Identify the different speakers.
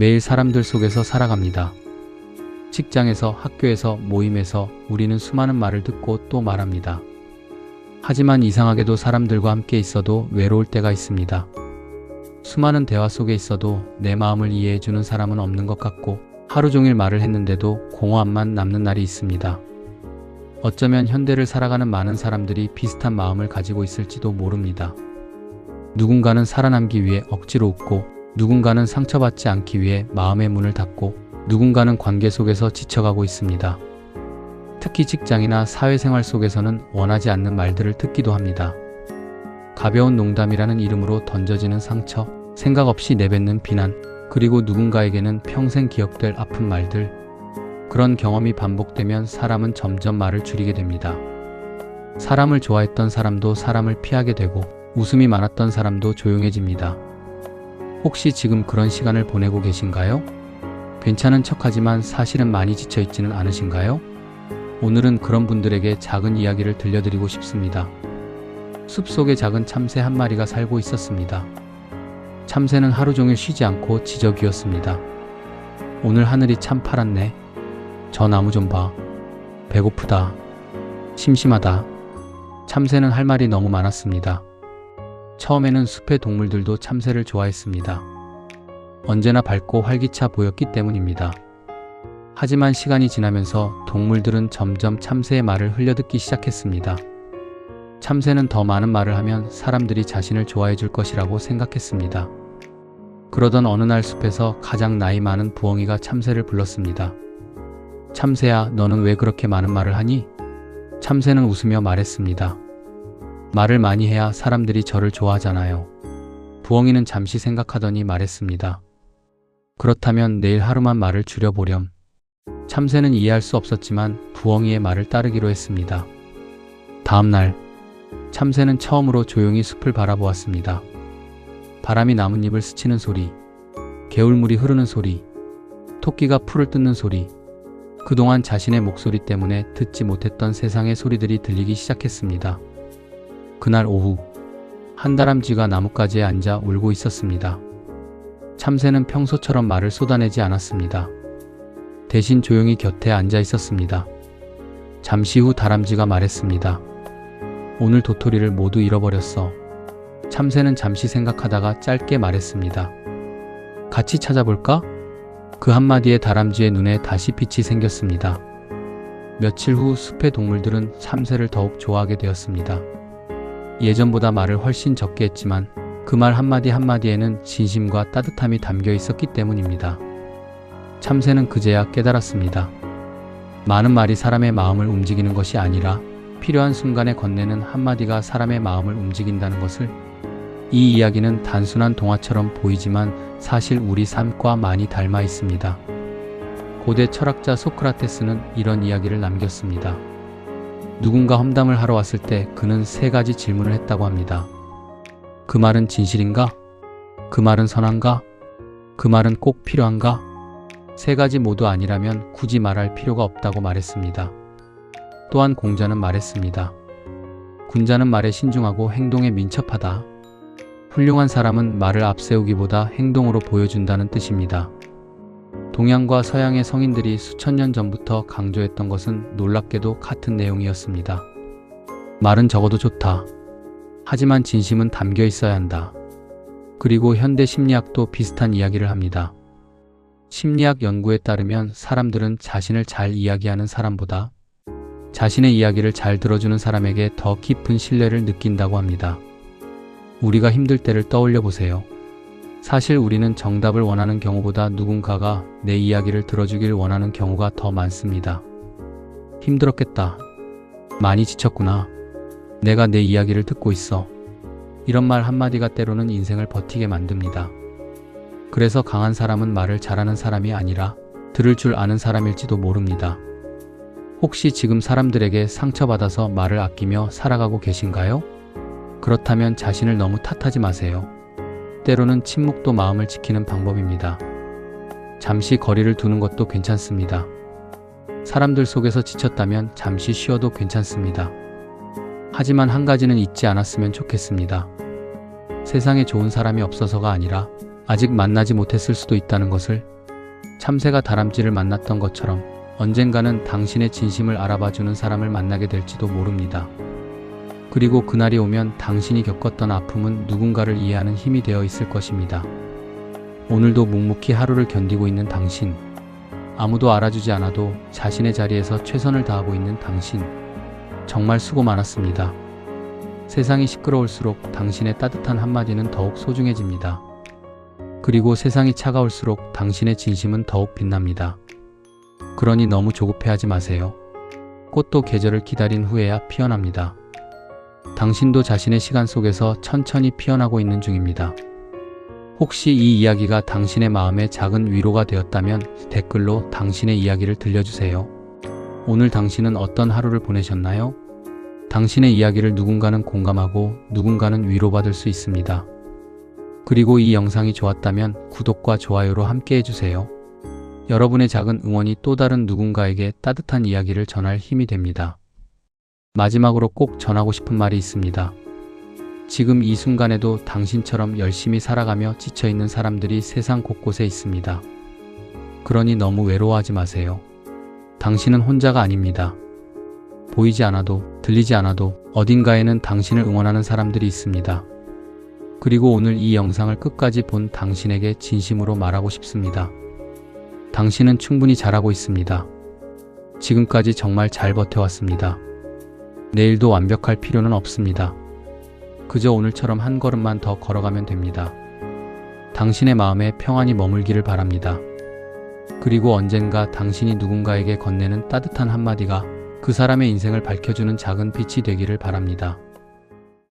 Speaker 1: 매일 사람들 속에서 살아갑니다. 직장에서, 학교에서, 모임에서 우리는 수많은 말을 듣고 또 말합니다. 하지만 이상하게도 사람들과 함께 있어도 외로울 때가 있습니다. 수많은 대화 속에 있어도 내 마음을 이해해주는 사람은 없는 것 같고 하루 종일 말을 했는데도 공허함만 남는 날이 있습니다. 어쩌면 현대를 살아가는 많은 사람들이 비슷한 마음을 가지고 있을지도 모릅니다. 누군가는 살아남기 위해 억지로 웃고, 누군가는 상처받지 않기 위해 마음의 문을 닫고, 누군가는 관계 속에서 지쳐가고 있습니다. 특히 직장이나 사회생활 속에서는 원하지 않는 말들을 듣기도 합니다. 가벼운 농담이라는 이름으로 던져지는 상처, 생각 없이 내뱉는 비난, 그리고 누군가에게는 평생 기억될 아픈 말들. 그런 경험이 반복되면 사람은 점점 말을 줄이게 됩니다. 사람을 좋아했던 사람도 사람을 피하게 되고, 웃음이 많았던 사람도 조용해집니다. 혹시 지금 그런 시간을 보내고 계신가요? 괜찮은 척하지만 사실은 많이 지쳐있지는 않으신가요? 오늘은 그런 분들에게 작은 이야기를 들려드리고 싶습니다. 숲속에 작은 참새 한 마리가 살고 있었습니다. 참새는 하루 종일 쉬지 않고 지저귀었습니다. 오늘 하늘이 참 파랗네. 저 나무 좀 봐. 배고프다. 심심하다. 참새는 할 말이 너무 많았습니다. 처음에는 숲의 동물들도 참새를 좋아했습니다. 언제나 밝고 활기차 보였기 때문입니다. 하지만 시간이 지나면서 동물들은 점점 참새의 말을 흘려듣기 시작했습니다. 참새는 더 많은 말을 하면 사람들이 자신을 좋아해 줄 것이라고 생각했습니다. 그러던 어느 날 숲에서 가장 나이 많은 부엉이가 참새를 불렀습니다. 참새야, 너는 왜 그렇게 많은 말을 하니? 참새는 웃으며 말했습니다. 말을 많이 해야 사람들이 저를 좋아하잖아요. 부엉이는 잠시 생각하더니 말했습니다. 그렇다면 내일 하루만 말을 줄여보렴. 참새는 이해할 수 없었지만 부엉이의 말을 따르기로 했습니다. 다음 날, 참새는 처음으로 조용히 숲을 바라보았습니다. 바람이 나뭇잎을 스치는 소리, 개울물이 흐르는 소리, 토끼가 풀을 뜯는 소리, 그동안 자신의 목소리 때문에 듣지 못했던 세상의 소리들이 들리기 시작했습니다. 그날 오후, 한다람쥐가 나뭇가지에 앉아 울고 있었습니다. 참새는 평소처럼 말을 쏟아내지 않았습니다. 대신 조용히 곁에 앉아 있었습니다. 잠시 후 다람쥐가 말했습니다. 오늘 도토리를 모두 잃어버렸어. 참새는 잠시 생각하다가 짧게 말했습니다. 같이 찾아볼까? 그 한마디에 다람쥐의 눈에 다시 빛이 생겼습니다. 며칠 후 숲의 동물들은 참새를 더욱 좋아하게 되었습니다. 예전보다 말을 훨씬 적게 했지만 그 말 한마디 한마디에는 진심과 따뜻함이 담겨 있었기 때문입니다. 참새는 그제야 깨달았습니다. 많은 말이 사람의 마음을 움직이는 것이 아니라 필요한 순간에 건네는 한마디가 사람의 마음을 움직인다는 것을. 이 이야기는 단순한 동화처럼 보이지만 사실 우리 삶과 많이 닮아 있습니다. 고대 철학자 소크라테스는 이런 이야기를 남겼습니다. 누군가 험담을 하러 왔을 때 그는 3가지 질문을 했다고 합니다. 그 말은 진실인가? 그 말은 선한가? 그 말은 꼭 필요한가? 3가지 모두 아니라면 굳이 말할 필요가 없다고 말했습니다. 또한 공자는 말했습니다. 군자는 말에 신중하고 행동에 민첩하다. 훌륭한 사람은 말을 앞세우기보다 행동으로 보여준다는 뜻입니다. 동양과 서양의 성인들이 수천 년 전부터 강조했던 것은 놀랍게도 같은 내용이었습니다. 말은 적어도 좋다. 하지만 진심은 담겨 있어야 한다. 그리고 현대 심리학도 비슷한 이야기를 합니다. 심리학 연구에 따르면 사람들은 자신을 잘 이야기하는 사람보다 자신의 이야기를 잘 들어주는 사람에게 더 깊은 신뢰를 느낀다고 합니다. 우리가 힘들 때를 떠올려 보세요. 사실 우리는 정답을 원하는 경우보다 누군가가 내 이야기를 들어주길 원하는 경우가 더 많습니다. 힘들었겠다. 많이 지쳤구나. 내가 내 이야기를 듣고 있어. 이런 말 한마디가 때로는 인생을 버티게 만듭니다. 그래서 강한 사람은 말을 잘하는 사람이 아니라 들을 줄 아는 사람일지도 모릅니다. 혹시 지금 사람들에게 상처받아서 말을 아끼며 살아가고 계신가요? 그렇다면 자신을 너무 탓하지 마세요. 때로는 침묵도 마음을 지키는 방법입니다. 잠시 거리를 두는 것도 괜찮습니다. 사람들 속에서 지쳤다면 잠시 쉬어도 괜찮습니다. 하지만 한 가지는 잊지 않았으면 좋겠습니다. 세상에 좋은 사람이 없어서가 아니라 아직 만나지 못했을 수도 있다는 것을, 참새가 다람쥐를 만났던 것처럼 언젠가는 당신의 진심을 알아봐주는 사람을 만나게 될지도 모릅니다. 그리고 그날이 오면 당신이 겪었던 아픔은 누군가를 이해하는 힘이 되어 있을 것입니다. 오늘도 묵묵히 하루를 견디고 있는 당신, 아무도 알아주지 않아도 자신의 자리에서 최선을 다하고 있는 당신, 정말 수고 많았습니다. 세상이 시끄러울수록 당신의 따뜻한 한마디는 더욱 소중해집니다. 그리고 세상이 차가울수록 당신의 진심은 더욱 빛납니다. 그러니 너무 조급해하지 마세요. 꽃도 계절을 기다린 후에야 피어납니다. 당신도 자신의 시간 속에서 천천히 피어나고 있는 중입니다. 혹시 이 이야기가 당신의 마음에 작은 위로가 되었다면 댓글로 당신의 이야기를 들려주세요. 오늘 당신은 어떤 하루를 보내셨나요? 당신의 이야기를 누군가는 공감하고 누군가는 위로받을 수 있습니다. 그리고 이 영상이 좋았다면 구독과 좋아요로 함께 해주세요. 여러분의 작은 응원이 또 다른 누군가에게 따뜻한 이야기를 전할 힘이 됩니다. 마지막으로 꼭 전하고 싶은 말이 있습니다. 지금 이 순간에도 당신처럼 열심히 살아가며 지쳐있는 사람들이 세상 곳곳에 있습니다. 그러니 너무 외로워하지 마세요. 당신은 혼자가 아닙니다. 보이지 않아도, 들리지 않아도 어딘가에는 당신을 응원하는 사람들이 있습니다. 그리고 오늘 이 영상을 끝까지 본 당신에게 진심으로 말하고 싶습니다. 당신은 충분히 잘하고 있습니다. 지금까지 정말 잘 버텨왔습니다. 내일도 완벽할 필요는 없습니다. 그저 오늘처럼 한 걸음만 더 걸어가면 됩니다. 당신의 마음에 평안이 머물기를 바랍니다. 그리고 언젠가 당신이 누군가에게 건네는 따뜻한 한마디가 그 사람의 인생을 밝혀주는 작은 빛이 되기를 바랍니다.